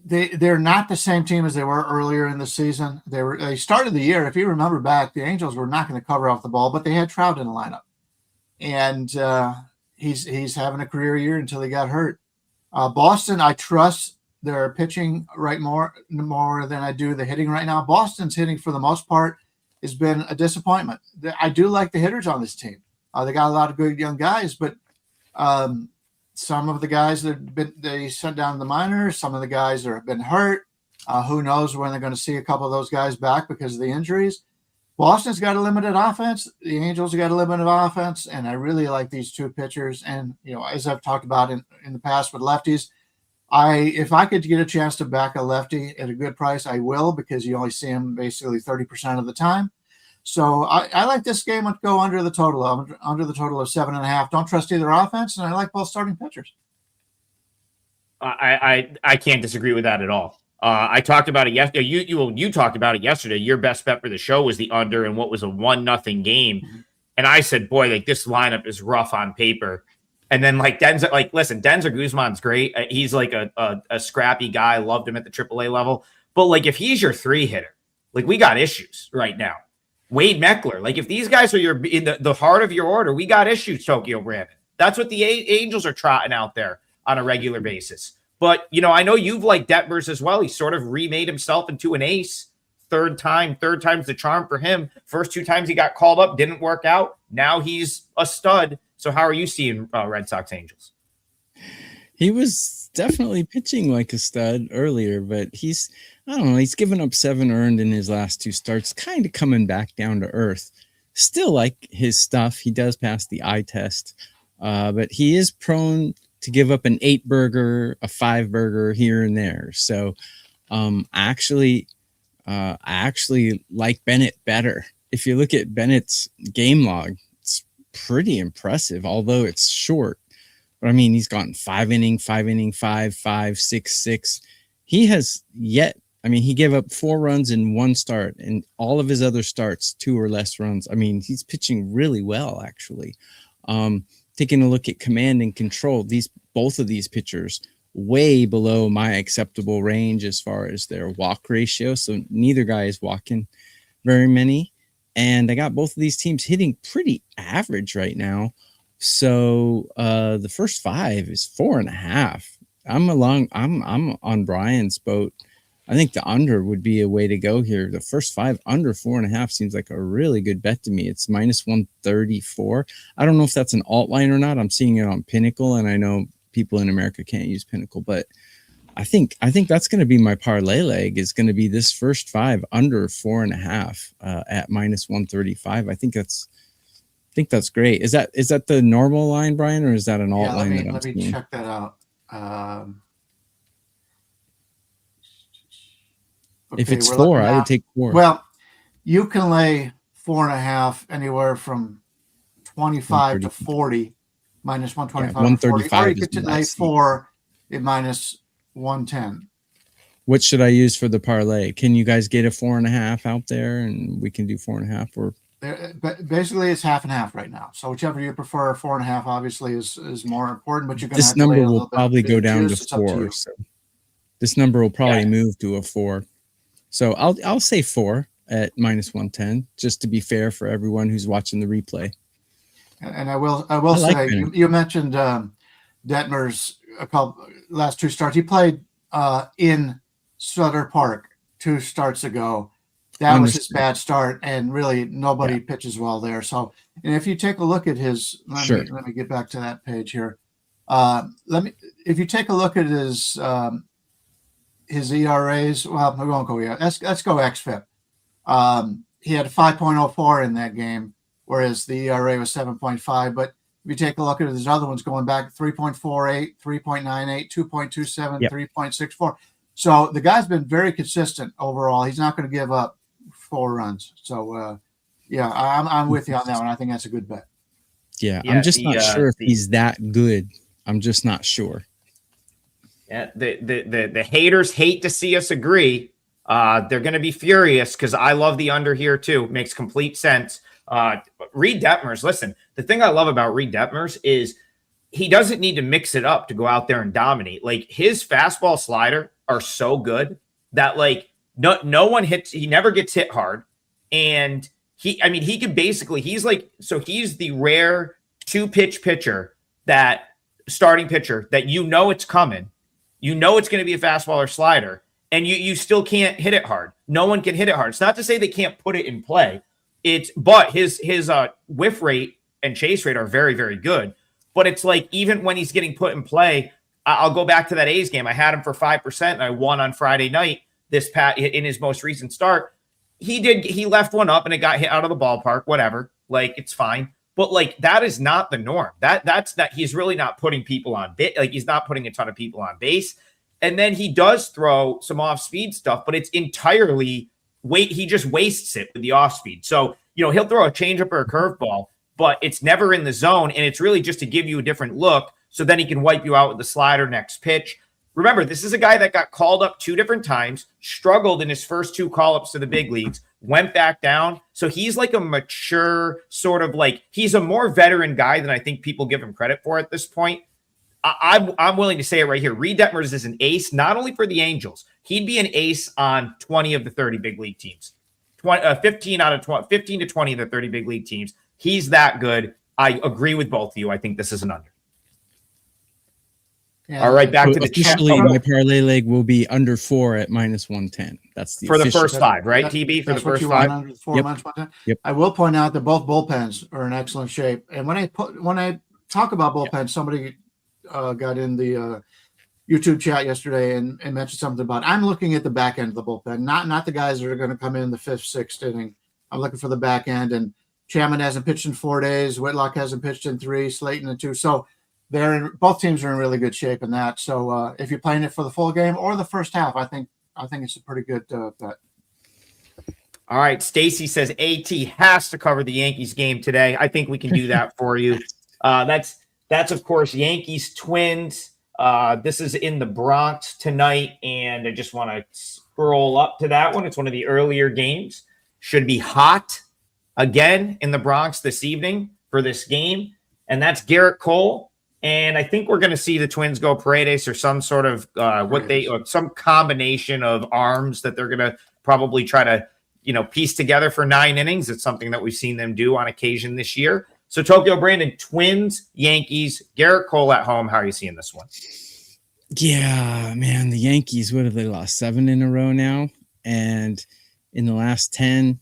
They're not the same team as they were earlier in the season. They started the year, if you remember back, the Angels were not going to cover off the ball, but they had Trout in the lineup, and he's having a career year until he got hurt. Boston, I trust their pitching more than I do the hitting right now. Boston's hitting for the most part has been a disappointment. I do like the hitters on this team. They got a lot of good young guys, but some of the guys they sent down to the minors, some of the guys have been hurt. Who knows when they're going to see a couple of those guys back because of the injuries. Boston's got a limited offense. The Angels have got a limited offense, and I really like these two pitchers. And, as I've talked about in the past with lefties, if I could get a chance to back a lefty at a good price, I will, because you only see him basically 30% of the time. So I like this game to go under the total of 7.5. Don't trust either offense, and I like both starting pitchers. I can't disagree with that at all. I talked about it yesterday. You talked about it yesterday. Your best bet for the show was the under in what was a 1-0 game. Mm-hmm. And I said, boy, like this lineup is rough on paper. And then Denzer Guzman's great. He's like a scrappy guy. Loved him at the AAA level. But like if he's your 3 hitter, like we got issues right now. Wade Meckler, like if these guys are in the heart of your order, we got issues, Tokyo Brandon. That's what the Angels are trotting out there on a regular basis. But, I know you've liked Detmers as well. He sort of remade himself into an ace. Third time's the charm for him. First 2 times he got called up, didn't work out. Now he's a stud. So how are you seeing Red Sox Angels? He was definitely pitching like a stud earlier, but he's given up 7 earned in his last 2 starts, kind of coming back down to earth. Still like his stuff. He does pass the eye test, but he is prone to give up an 8 burger, a 5 burger here and there. So I actually like Bennett better. If you look at Bennett's game log, it's pretty impressive, although it's short. But I mean, he's gotten 5 inning, 5, 6, 6. He gave up 4 runs in 1 start, and all of his other starts, 2 or less runs. I mean, he's pitching really well, actually. Taking a look at command and control, both of these pitchers way below my acceptable range as far as their walk ratio. So neither guy is walking very many. And I got both of these teams hitting pretty average right now. So the first 5 is 4.5. I'm on Bryan's boat. I think the under would be a way to go here. The first 5 under 4.5 seems like a really good bet to me. It's -134. I don't know if that's an alt line or not. I'm seeing it on Pinnacle, and I know people in America can't use Pinnacle, but I think that's going to be my parlay leg. Is going to be this first 5 under 4.5 at -135. I think that's great. Is that the normal line, Bryan, or is that an alt line? Let me check that out. Okay, if it's 4, I would take 4. Well, you can lay 4.5 anywhere from 25 to 40, -125. 135. Or you could lay 4 at -110. What should I use for the parlay? Can you guys get a 4.5 out there, and we can do 4.5? Or But basically, it's half and half right now. So whichever you prefer, 4.5 obviously is more important. But you're going to this have to lay number a will little bit probably go down to juice. It's up to 4. you. So this number will probably Yeah. move to a 4. So I'll say 4 at -110, just to be fair for everyone who's watching the replay. And I will like say Bennett. you mentioned Detmer's last 2 starts. He played in Sutter Park 2 starts ago. That was his bad start, and really nobody pitches well there. So, and if you take a look at his, let me get back to that page here. If you take a look at his ERAs, well, we won't go yet. Let's go xFIP. He had a 5.04 in that game, whereas the ERA was 7.5. But if you take a look at his other ones going back, 3.48, 3.98, 2.27, 3.64. So the guy's been very consistent overall. He's not going to give up 4 runs. So, I'm with you on that one. I think that's a good bet. Yeah, I'm just not sure if he's that good. I'm just not sure. Yeah, the haters hate to see us agree. They're going to be furious because I love the under here too. Makes complete sense. Reed Detmers, listen, the thing I love about Reed Detmers is he doesn't need to mix it up to go out there and dominate. Like his fastball slider are so good that like no one hits, he never gets hit hard. And he's the rare 2-pitch pitcher starting pitcher that it's coming. It's going to be a fastball or slider, and you still can't hit it hard. No one can hit it hard. It's not to say they can't put it in play. But his whiff rate and chase rate are very, very good. But it's like even when he's getting put in play, I'll go back to that A's game. I had him for 5%, and I won on Friday night in his most recent start. He left one up and it got hit out of the ballpark. Whatever, like it's fine. But like that is not the norm. That's not. He's really not putting people on bit. Like he's not putting a ton of people on base. And then he does throw some off-speed stuff, but it's entirely he just wastes it with the off-speed. So he'll throw a changeup or a curveball, but it's never in the zone, and it's really just to give you a different look. So then he can wipe you out with the slider next pitch. Remember, this is a guy that got called up 2 different times, struggled in his first 2 call-ups to the big leagues, went back down. So he's like a mature sort of like he's a more veteran guy than I think people give him credit for at this point. I'm willing to say it right here. Reed Detmers is an ace, not only for the Angels. He'd be an ace on 20 of the 30 big league teams. 15 to 20 of the 30 big league teams. He's that good. I agree with both of you. I think this is an under. Yeah. All right, back to the officially, my parlay leg will be under 4 at -110. That's the for the first 5, right? TB for the first 5. Under 4 yep. I will point out that both bullpens are in excellent shape. And when I talk about bullpens, somebody got in the YouTube chat yesterday and mentioned something about I'm looking at the back end of the bullpen, not the guys that are going to come in the 5th, 6th inning. I'm looking for the back end, and Chapman hasn't pitched in 4 days. Whitlock hasn't pitched in 3, Slayton in 2. So both teams are in really good shape in that. So if you're playing it for the full game or the first half, I think it's a pretty good bet. All right, Stacy says AT has to cover the Yankees game today. I think we can do that for you. That's of course Yankees Twins. This is in the Bronx tonight, and I just want to scroll up to that one. It's one of the earlier games. Should be hot again in the Bronx this evening for this game, and that's Garrett Cole. And I think we're going to see the Twins go Paredes or some sort of some combination of arms that they're going to probably try to piece together for 9 innings. It's something that we've seen them do on occasion this year. So Tokyo Brandon, Twins, Yankees, Garrett Cole at home. How are you seeing this one? Yeah, man, the Yankees, what have they lost? 7 in a row now? And in the last 10,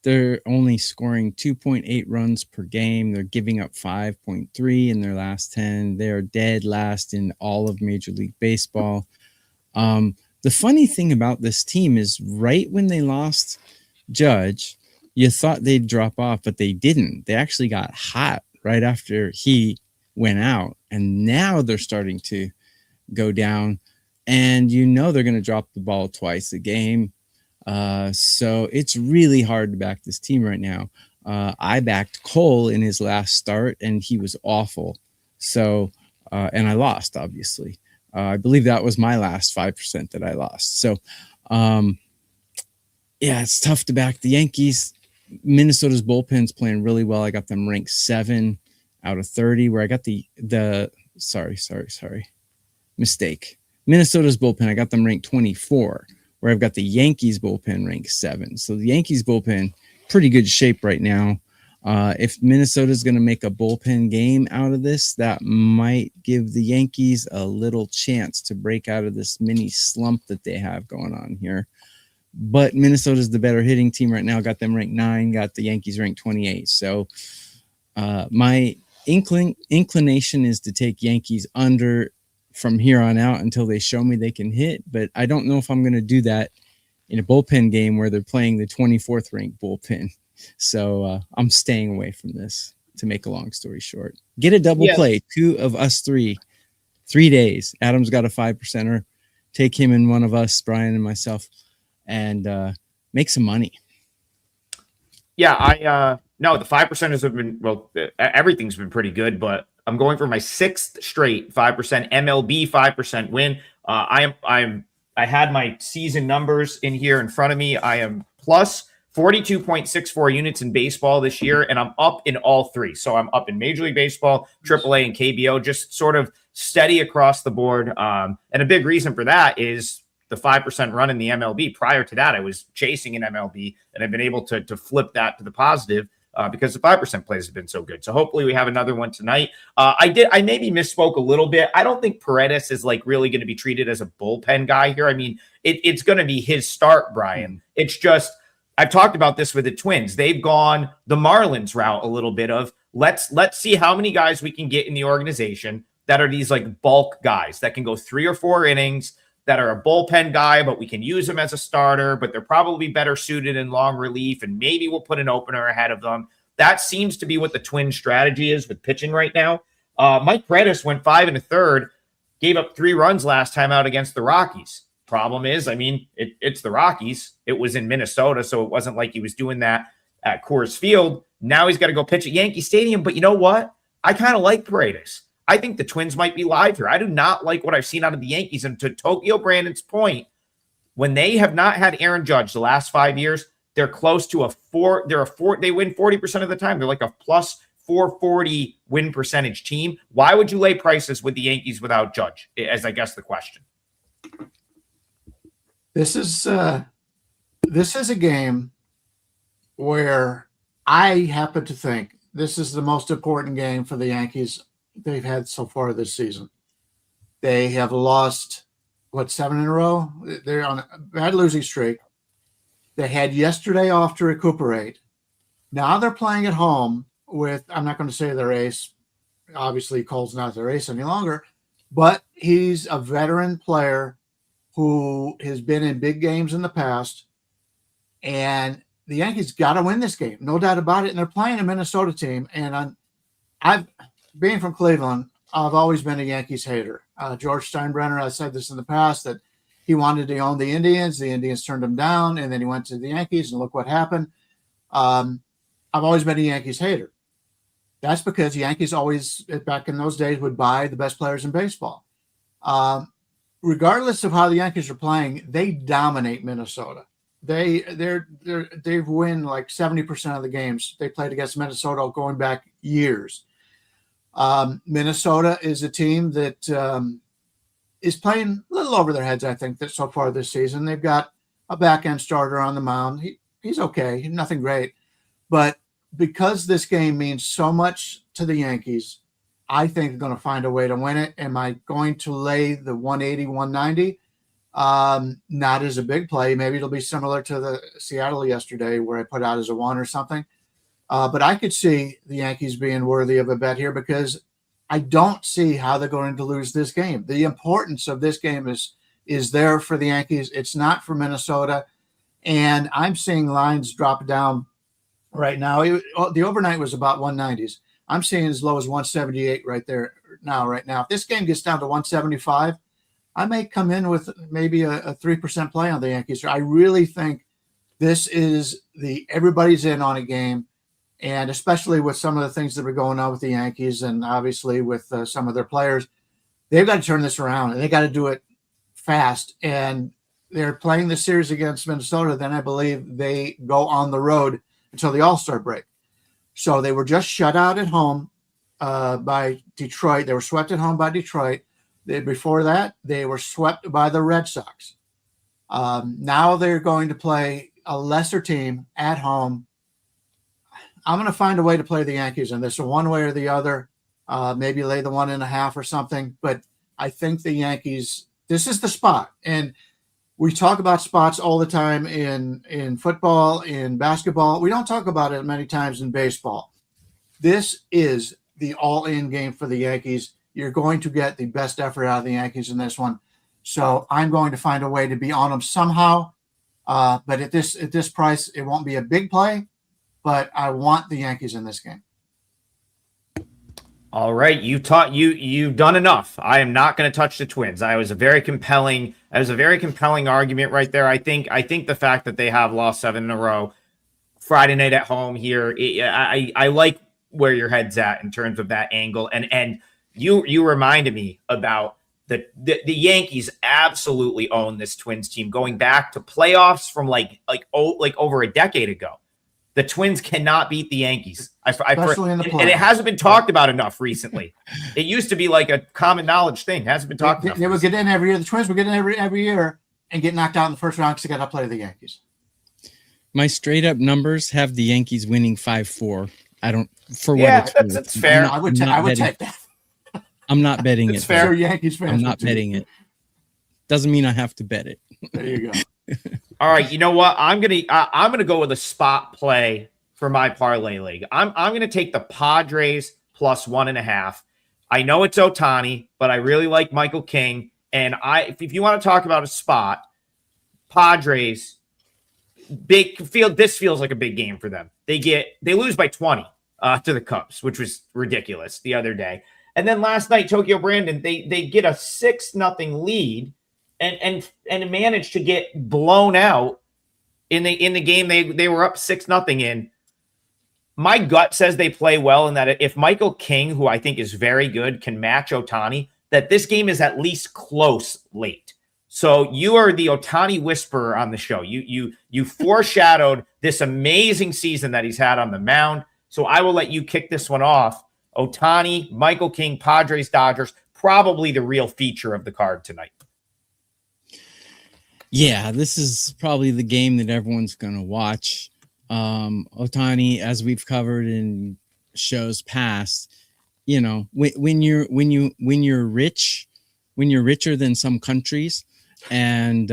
they're only scoring 2.8 runs per game. They're giving up 5.3 in their last 10. They're dead last in all of Major League Baseball. The funny thing about this team is right when they lost Judge, you thought they'd drop off, but they didn't. They actually got hot right after he went out, and now they're starting to go down, and they're going to drop the ball twice a game. So it's really hard to back this team right now. I backed Cole in his last start, and he was awful. So, and I lost, obviously. I believe that was my last 5% that I lost. So, yeah, it's tough to back the Yankees. Minnesota's bullpen's playing really well. I got them ranked 7 out of 30, where I got the sorry. Mistake. Minnesota's bullpen, I got them ranked 24, where I've got the Yankees bullpen ranked 7. So the Yankees bullpen, pretty good shape right now. If Minnesota's going to make a bullpen game out of this, that might give the Yankees a little chance to break out of this mini slump that they have going on here. But Minnesota's the better hitting team right now. Got them ranked 9, got the Yankees ranked 28. So my inclination is to take Yankees under from here on out until they show me they can hit. But I don't know if I'm going to do that in a bullpen game where they're playing the 24th ranked bullpen. So I'm staying away from this, to make a long story short. Get a double play. 2 of us 3 days. Adam's got a 5%er. Take him and one of us, Bryan and myself, and make some money. Yeah, no, the 5%ers have been, well, everything's been pretty good, but I'm going for my 6th straight 5% MLB 5% win. I had my season numbers in here in front of me. I am plus 42.64 units in baseball this year, and I'm up in all 3. So I'm up in Major League Baseball, AAA, and KBO, just sort of steady across the board. And a big reason for that is the 5% run in the MLB. Prior to that, I was chasing an MLB, and I've been able to flip that to the positive because the 5% plays have been so good. So hopefully we have another one tonight. I maybe misspoke a little bit. I don't think Paredes is like really going to be treated as a bullpen guy here. I mean, it's going to be his start, Bryan. It's just, I've talked about this with the Twins. They've gone the Marlins route a little bit of let's see how many guys we can get in the organization that are these like bulk guys that can go 3 or 4 innings, that are a bullpen guy, but we can use them as a starter, but they're probably better suited in long relief, and maybe we'll put an opener ahead of them. That seems to be what the Twins strategy is with pitching right now. Mike Paredes went 5 1/3, gave up 3 runs last time out against the Rockies. Problem is, I mean, it's the Rockies. It was in Minnesota, so it wasn't like he was doing that at Coors Field. Now he's got to go pitch at Yankee Stadium, but you know what? I kind of like Paredes. I think the Twins might be live here. I do not like what I've seen out of the Yankees. And to Tokyo Brandon's point, when they have not had Aaron Judge the last 5 years, they're close to a 4. They win 40% of the time. They're like a plus 440 win percentage team. Why would you lay prices with the Yankees without Judge? As I guess the question. This is a game where I happen to think this is the most important game for the Yankees they've had so far this season. They have lost 7 in a row. They're on a bad losing streak. They had yesterday off to recuperate. Now they're playing at home with, I'm not going to say their ace. Obviously, Cole's not their ace any longer, but he's a veteran player who has been in big games in the past. And the Yankees got to win this game, no doubt about it. And they're playing a Minnesota team. And I've being from Cleveland, I've always been a Yankees hater. George Steinbrenner, I said this in the past, that he wanted to own the Indians. The Indians turned him down, and then he went to the Yankees, and look what happened. I've always been a Yankees hater. That's because the Yankees always, back in those days, would buy the best players in baseball. Regardless of how the Yankees are playing, they dominate Minnesota. They've win like 70% of the games they played against Minnesota going back years. Minnesota is a team that is playing a little over their heads, I think, that so far this season. They've got a back-end starter on the mound. He's okay. He's nothing great. But because this game means so much to the Yankees, I think they're going to find a way to win it. Am I going to lay the 180, 190? Not as a big play. Maybe it'll be similar to the Seattle yesterday where I put out as a 1 or something. But I could see the Yankees being worthy of a bet here because I don't see how they're going to lose this game. The importance of this game is there for the Yankees. It's not for Minnesota. And I'm seeing lines drop down right now. The overnight was about 190s. I'm seeing as low as 178 right now. If this game gets down to 175, I may come in with maybe a 3% play on the Yankees. I really think this is everybody's in on a game. And especially with some of the things that were going on with the Yankees and obviously with some of their players, they've got to turn this around, and they got to do it fast. And they're playing the series against Minnesota. Then I believe they go on the road until the All-Star break. So they were just shut out at home by Detroit. They were swept at home by Detroit. Before that, they were swept by the Red Sox. Now they're going to play a lesser team at home. I'm going to find a way to play the Yankees in this, one way or the other. Maybe lay the 1.5 or something. But I think the Yankees, this is the spot. And we talk about spots all the time in football, in basketball. We don't talk about it many times in baseball. This is the all-in game for the Yankees. You're going to get the best effort out of the Yankees in this one. So I'm going to find a way to be on them somehow. But at this price, it won't be a big play, but I want the Yankees in this game. All right, you've done enough. I am not going to touch the Twins. That was a very compelling argument right there. I think the fact that they have lost 7 in a row, Friday night at home here, I like where your head's at in terms of that angle. And you reminded me about the Yankees absolutely own this Twins team going back to playoffs from like over a decade ago. The Twins cannot beat the Yankees. Especially in the playoffs. And it hasn't been talked about enough recently. It used to be like a common knowledge thing. It hasn't been talked about. They would get in every year. The Twins would get in every year and get knocked out in the first round because they got to play the Yankees. My straight up numbers have the Yankees winning 5-4. I don't, for what Yeah, it's that's fair. I would take that. I'm not betting it. It's fair. Yankees fans. I'm not betting it. Doesn't mean I have to bet it. There you go. All right, you know what? I'm gonna go with a spot play for my parlay league. I'm gonna take the Padres plus 1.5. I know it's Ohtani, but I really like Michael King. And if you want to talk about a spot, Padres this feels like a big game for them. They lose by 20 to the Cubs, which was ridiculous the other day. And then last night, Tokyo Brandon, they get a 6-0 lead and managed to get blown out in the game they were up 6-0 in. My gut says they play well, and that if Michael King, who I think is very good, can match Ohtani, that this game is at least close late. So you are the Ohtani whisperer on the show. You foreshadowed this amazing season that he's had on the mound. So I will let you kick this one off. Ohtani, Michael King, Padres, Dodgers, probably the real feature of the card tonight. Yeah, this is probably the game that everyone's going to watch. Ohtani, as we've covered in shows past, when you're rich, when you're richer than some countries, and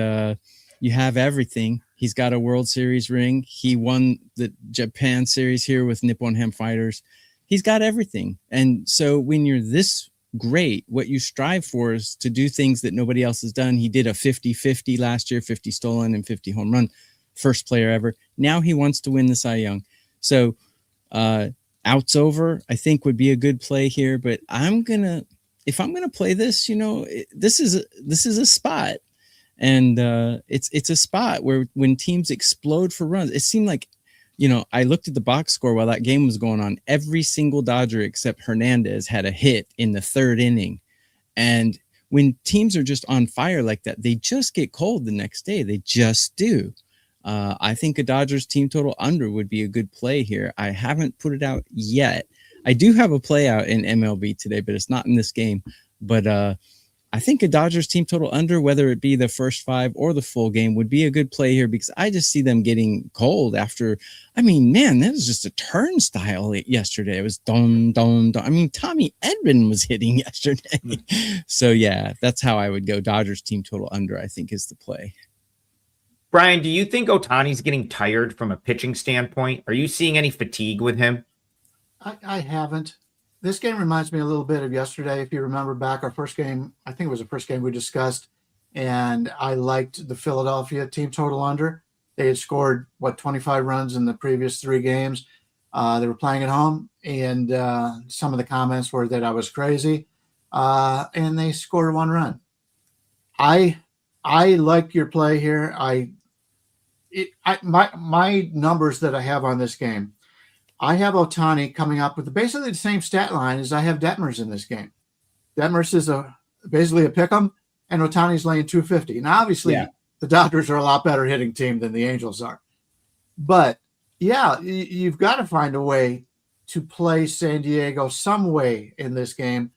you have everything. He's got a World Series ring. He won the Japan Series here with Nippon Ham Fighters. He's got everything. And so when you're this great, what you strive for is to do things that nobody else has done. He did a 50-50 last year, 50 stolen and 50 home run, first player ever. Now he wants to win the Cy Young. So outs over, I think, would be a good play here. But if I'm gonna play this, this is a spot, and it's a spot where when teams explode for runs, it seemed like, I looked at the box score while that game was going on. Every single Dodger except Hernandez had a hit in the 3rd inning. And when teams are just on fire like that, they just get cold the next day. They just do. I think a Dodgers team total under would be a good play here. I haven't put it out yet. I do have a play out in MLB today, but it's not in this game. But I think a Dodgers team total under, whether it be the first 5 or the full game, would be a good play here because I just see them getting cold after. I mean, man, that was just a turnstile yesterday. It was don, don, don. I mean, Tommy Edman was hitting yesterday. So, yeah, that's how I would go. Dodgers team total under, I think, is the play. Bryan, do you think Ohtani's getting tired from a pitching standpoint? Are you seeing any fatigue with him? I haven't. This game reminds me a little bit of yesterday. If you remember back, our first game, I think it was the first game we discussed, and I liked the Philadelphia team total under. They had scored, 25 runs in the previous 3 games. They were playing at home, and some of the comments were that I was crazy, and they scored 1 run. I like your play here. My numbers that I have on this game, I have Ohtani coming up with basically the same stat line as I have Detmers in this game. Detmers is a basically a pick 'em, and Ohtani's laying 250. Now, obviously, the Dodgers are a lot better hitting team than the Angels are. But, yeah, you've got to find a way to play San Diego some way in this game.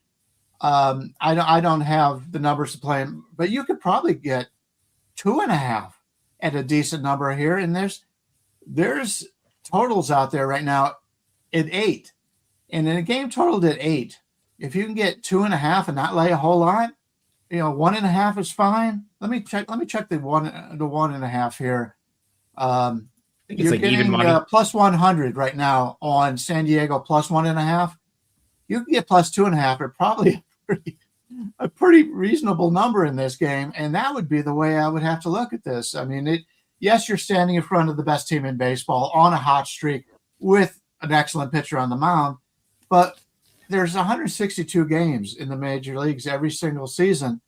I don't have the numbers to play them, but you could probably get 2.5 at a decent number here. And there's totals out there right now at 8. And in a game totaled at 8, if you can get 2.5 and not lay a whole lot, 1.5 is fine. Let me check the 1.5 here. I think it's like even money. Plus 100 right now on San Diego plus 1.5. You can get plus 2.5 at probably a pretty reasonable number in this game, and that would be the way I would have to look at this. I mean, yes, you're standing in front of the best team in baseball on a hot streak with an excellent pitcher on the mound, but there's 162 games in the major leagues every single season.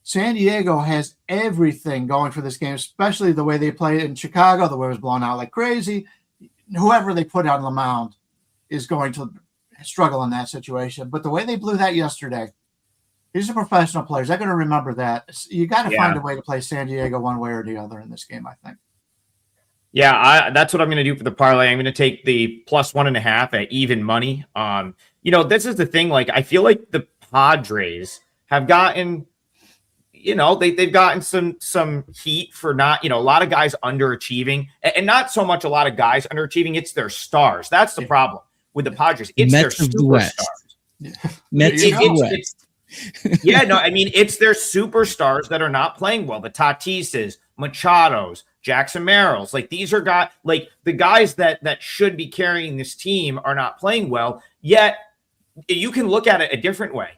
San Diego has everything going for this game, especially the way they play in Chicago. The way it was blown out like crazy. Whoever they put on the mound is going to struggle in that situation. But the way they blew that yesterday, these are professional players. They're going to remember that. You got to find a way to play San Diego one way or the other in this game, I think. Yeah, that's what I'm going to do for the parlay. I'm going to take the plus 1.5 at even money. This is the thing. Like, I feel like the Padres have gotten, they've gotten some heat for not, a lot of guys underachieving, and not so much a lot of guys underachieving. It's their stars. That's the problem with the Padres. It's Mets their superstars. It's their superstars that are not playing well. The Tatises, Machados, Jackson Merrills, like these are guys, like the guys that should be carrying this team are not playing well. Yet you can look at it a different way.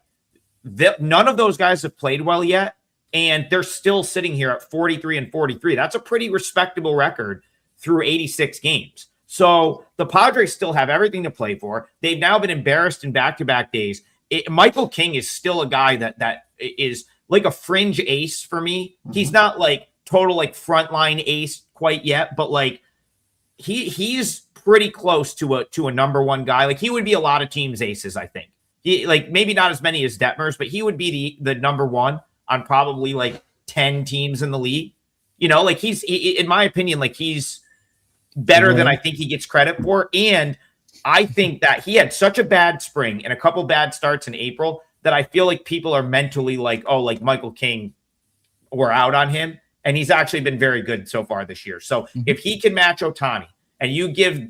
None of those guys have played well yet, and they're still sitting here at 43-43. That's a pretty respectable record through 86 games. So the Padres still have everything to play for. They've now been embarrassed in back-to-back days. Michael King is still a guy that is like a fringe ace for me. He's not like total like frontline ace quite yet, but like he's pretty close to a number one guy. Like he would be a lot of teams' aces, I think. Like maybe not as many as Detmers, but he would be the number one on probably like 10 teams in the league. Like he's in my opinion, like he's better than I think he gets credit for. And I think that he had such a bad spring and a couple bad starts in April that I feel like people are mentally like, oh, like Michael King, we're out on him. And he's actually been very good so far this year. So if he can match Ohtani, and you give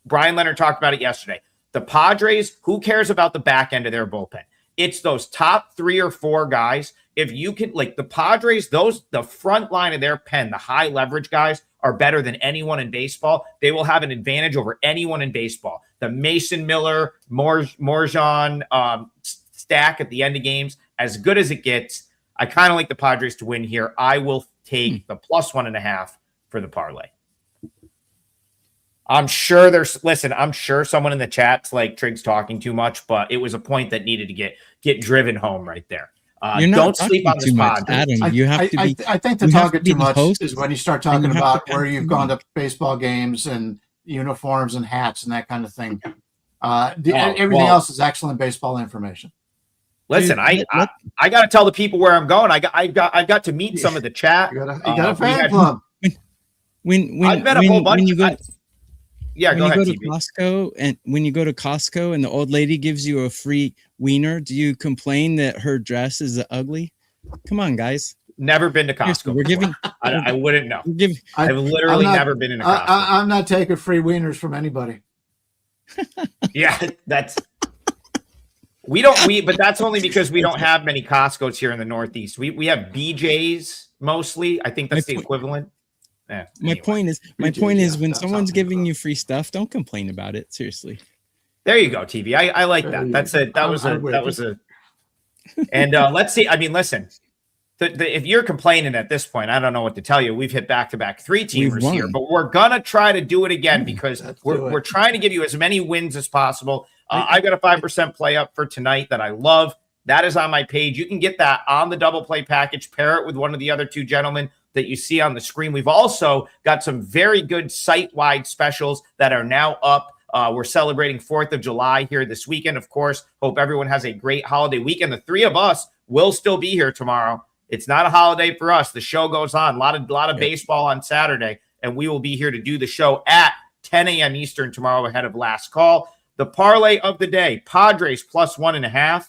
Bryan Leonard talked about it yesterday, the Padres, who cares about the back end of their bullpen? It's those top 3 or 4 guys. If you can, like the Padres, the front line of their pen, the high leverage guys are better than anyone in baseball. They will have an advantage over anyone in baseball. The Mason Miller, Morjan stack at the end of games, as good as it gets. I kind of like the Padres to win here. I will take the plus 1.5 for the parlay. I'm sure I'm sure someone in the chat's like Trig's talking too much, but it was a point that needed to get driven home right there. Don't sleep on this pod. Adam, you have to be. I think the talking too much is when you start talking about where you've gone to baseball games and uniforms and hats and that kind of thing. Everything else is excellent baseball information. Listen, I got to tell the people where I'm going. I got to meet some of the chat. You got a fan club. I've met a whole bunch. Go ahead, TV. Costco, and when you go to Costco and the old lady gives you a free wiener, do you complain that her dress is ugly? Come on, guys. Never been to Costco. We're giving. I wouldn't know. I've literally never been in a Costco. I'm not taking free wieners from anybody. Yeah, that's. But that's only because we don't have many Costco's here in the Northeast. We have BJ's mostly. I think that's the equivalent. My point is when someone's giving you free stuff, don't complain about it. Seriously. There you go, TV. I like that. That's it. That was a. And let's see. I mean, listen. If you're complaining at this point, I don't know what to tell you. We've hit back-to-back 3-teamers here, but we're gonna try to do it again because we're trying to give you as many wins as possible. I got a 5% play up for tonight that I love. That is on my page. You can get that on the double play package. Pair it with one of the other 2 gentlemen that you see on the screen. We've also got some very good site-wide specials that are now up. We're celebrating 4th of July here this weekend, of course. Hope everyone has a great holiday weekend. The 3 of us will still be here tomorrow. It's not a holiday for us. The show goes on. A lot of baseball on Saturday, and we will be here to do the show at 10 a.m. Eastern tomorrow ahead of last call. The parlay of the day, Padres plus 1.5.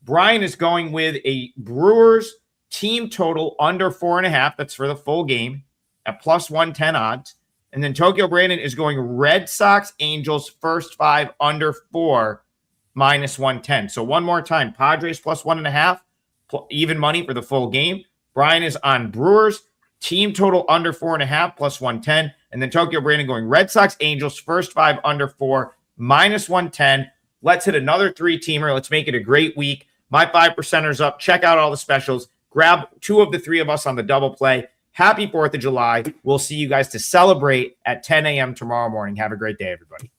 Bryan is going with a Brewers team total under 4.5. That's for the full game at plus 110 odds. And then Tokyo Brandon is going Red Sox Angels first 5 under 4 minus 110. So one more time, Padres plus 1.5, even money for the full game. Bryan is on Brewers team total under 4.5 plus 110. And then Tokyo Brandon going Red Sox Angels first 5 under 4 minus 110. Let's hit another 3-teamer. Let's make it a great week. My 5%ers up. Check out all the specials. Grab 2 of the 3 of us on the double play. Happy 4th of July. We'll see you guys to celebrate at 10 a.m. tomorrow morning. Have a great day, everybody.